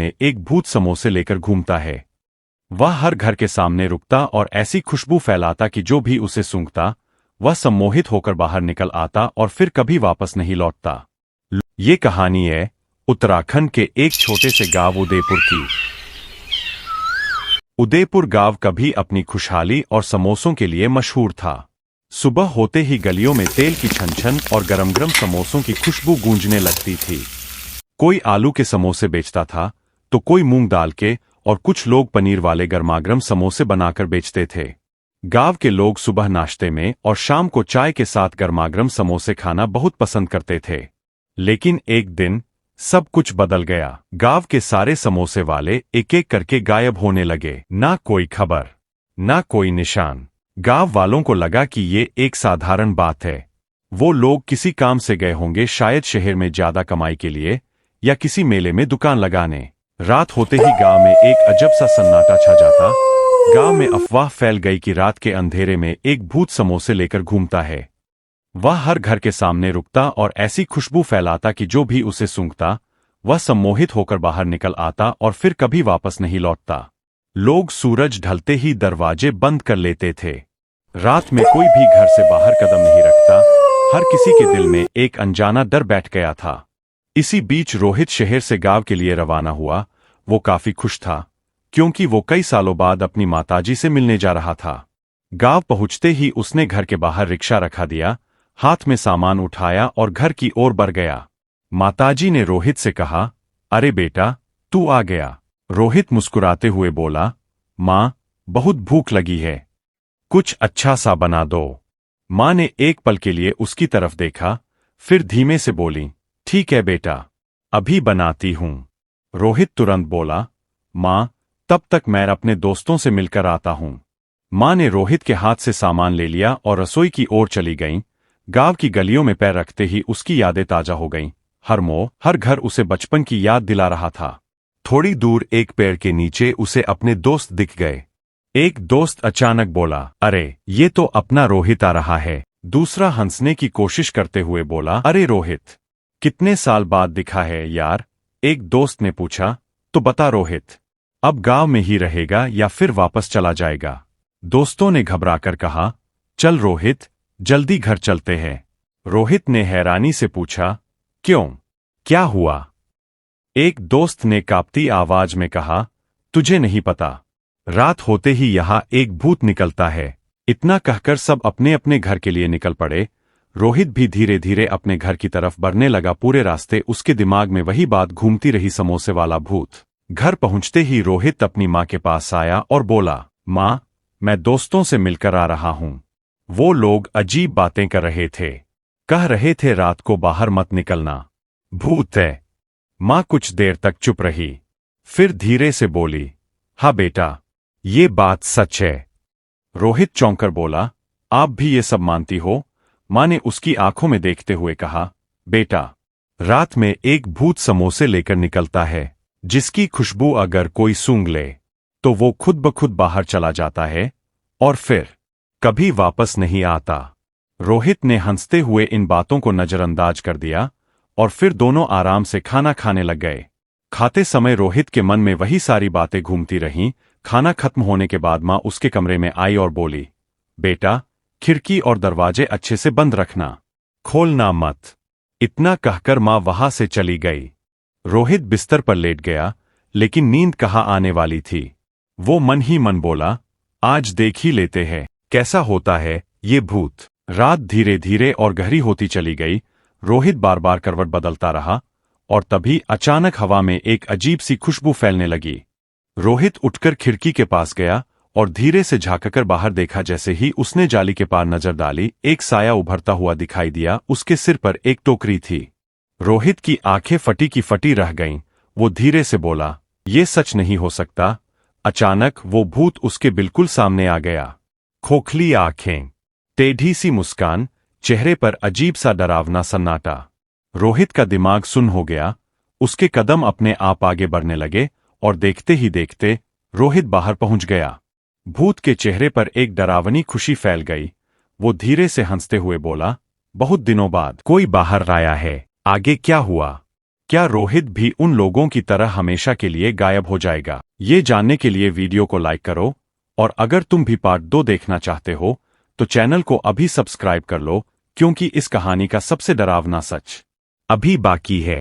में एक भूत समोसे लेकर घूमता है। वह हर घर के सामने रुकता और ऐसी खुशबू फैलाता कि जो भी उसे सूंघता वह सम्मोहित होकर बाहर निकल आता और फिर कभी वापस नहीं लौटता। ये कहानी है उत्तराखंड के एक छोटे से गांव उदयपुर की। उदयपुर गांव कभी अपनी खुशहाली और समोसों के लिए मशहूर था। सुबह होते ही गलियों में तेल की छन-छन और गरम-गरम समोसों की खुशबू गूंजने लगती थी। कोई आलू के समोसे बेचता था तो कोई मूंग दाल के और कुछ लोग पनीर वाले गरमागरम समोसे बनाकर बेचते थे। गांव के लोग सुबह नाश्ते में और शाम को चाय के साथ गरमागरम समोसे खाना बहुत पसंद करते थे। लेकिन एक दिन सब कुछ बदल गया। गांव के सारे समोसे वाले एक एक करके गायब होने लगे। ना कोई खबर, ना कोई निशान। गांव वालों को लगा कि ये एक साधारण बात है। वो लोग किसी काम से गए होंगे, शायद शहर में ज्यादा कमाई के लिए या किसी मेले में दुकान लगाने। रात होते ही गांव में एक अजब सा सन्नाटा छा जाता। गांव में अफवाह फैल गई कि रात के अंधेरे में एक भूत समोसे लेकर घूमता है। वह हर घर के सामने रुकता और ऐसी खुशबू फैलाता कि जो भी उसे सूंघता वह सम्मोहित होकर बाहर निकल आता और फिर कभी वापस नहीं लौटता। लोग सूरज ढलते ही दरवाजे बंद कर लेते थे। रात में कोई भी घर से बाहर कदम नहीं रखता। हर किसी के दिल में एक अनजाना डर बैठ गया था। इसी बीच रोहित शहर से गांव के लिए रवाना हुआ। वो काफी खुश था क्योंकि वो कई सालों बाद अपनी माताजी से मिलने जा रहा था। गांव पहुंचते ही उसने घर के बाहर रिक्शा रखा दिया, हाथ में सामान उठाया और घर की ओर बढ़ गया। माताजी ने रोहित से कहा, अरे बेटा, तू आ गया। रोहित मुस्कुराते हुए बोला, माँ, बहुत भूख लगी है, कुछ अच्छा सा बना दो। माँ ने एक पल के लिए उसकी तरफ देखा, फिर धीमे से बोली, ठीक है बेटा, अभी बनाती हूँ। रोहित तुरंत बोला, माँ, तब तक मैं अपने दोस्तों से मिलकर आता हूँ। माँ ने रोहित के हाथ से सामान ले लिया और रसोई की ओर चली गईं। गांव की गलियों में पैर रखते ही उसकी यादें ताजा हो गईं। हर मोड़, हर घर उसे बचपन की याद दिला रहा था। थोड़ी दूर एक पेड़ के नीचे उसे अपने दोस्त दिख गए। एक दोस्त अचानक बोला, अरे, ये तो अपना रोहित आ रहा है। दूसरा हंसने की कोशिश करते हुए बोला, अरे रोहित, कितने साल बाद दिखा है यार। एक दोस्त ने पूछा, तो बता रोहित, अब गांव में ही रहेगा या फिर वापस चला जाएगा। दोस्तों ने घबराकर कहा, चल रोहित, जल्दी घर चलते हैं। रोहित ने हैरानी से पूछा, क्यों, क्या हुआ? एक दोस्त ने कांपती आवाज में कहा, तुझे नहीं पता, रात होते ही यहां एक भूत निकलता है। इतना कहकर सब अपने अपने घर के लिए निकल पड़े। रोहित भी धीरे धीरे अपने घर की तरफ बढ़ने लगा। पूरे रास्ते उसके दिमाग में वही बात घूमती रही, समोसे वाला भूत। घर पहुंचते ही रोहित अपनी माँ के पास आया और बोला, माँ, मैं दोस्तों से मिलकर आ रहा हूं। वो लोग अजीब बातें कर रहे थे, कह रहे थे रात को बाहर मत निकलना, भूत है। माँ कुछ देर तक चुप रही, फिर धीरे से बोली, हाँ बेटा, ये बात सच है। रोहित चौंकर बोला, आप भी ये सब मानती हो? माँ ने उसकी आंखों में देखते हुए कहा, बेटा, रात में एक भूत समोसे लेकर निकलता है, जिसकी खुशबू अगर कोई सूंघ ले तो वो खुद ब खुद बाहर चला जाता है और फिर कभी वापस नहीं आता। रोहित ने हंसते हुए इन बातों को नजरअंदाज कर दिया और फिर दोनों आराम से खाना खाने लग गए। खाते समय रोहित के मन में वही सारी बातें घूमती रहीं। खाना खत्म होने के बाद माँ उसके कमरे में आई और बोली, बेटा, खिड़की और दरवाजे अच्छे से बंद रखना, खोलना मत। इतना कहकर माँ वहां से चली गई। रोहित बिस्तर पर लेट गया, लेकिन नींद कहाँ आने वाली थी। वो मन ही मन बोला, आज देख ही लेते हैं कैसा होता है ये भूत। रात धीरे धीरे और गहरी होती चली गई। रोहित बार बार करवट बदलता रहा और तभी अचानक हवा में एक अजीब सी खुशबू फैलने लगी। रोहित उठकर खिड़की के पास गया और धीरे से झांककर बाहर देखा। जैसे ही उसने जाली के पार नजर डाली, एक साया उभरता हुआ दिखाई दिया। उसके सिर पर एक टोकरी थी। रोहित की आंखें फटी की फटी रह गईं। वो धीरे से बोला, ये सच नहीं हो सकता। अचानक वो भूत उसके बिल्कुल सामने आ गया। खोखली आंखें, टेढ़ी सी मुस्कान, चेहरे पर अजीब सा डरावना सन्नाटा। रोहित का दिमाग सुन्न हो गया। उसके कदम अपने आप आगे बढ़ने लगे और देखते ही देखते रोहित बाहर पहुंच गया। भूत के चेहरे पर एक डरावनी खुशी फैल गई। वो धीरे से हंसते हुए बोला, बहुत दिनों बाद कोई बाहर आया है, आगे क्या हुआ? क्या रोहित भी उन लोगों की तरह हमेशा के लिए गायब हो जाएगा? ये जानने के लिए वीडियो को लाइक करो, और अगर तुम भी पार्ट 2 देखना चाहते हो तो चैनल को अभी सब्सक्राइब कर लो, क्योंकि इस कहानी का सबसे डरावना सच अभी बाकी है।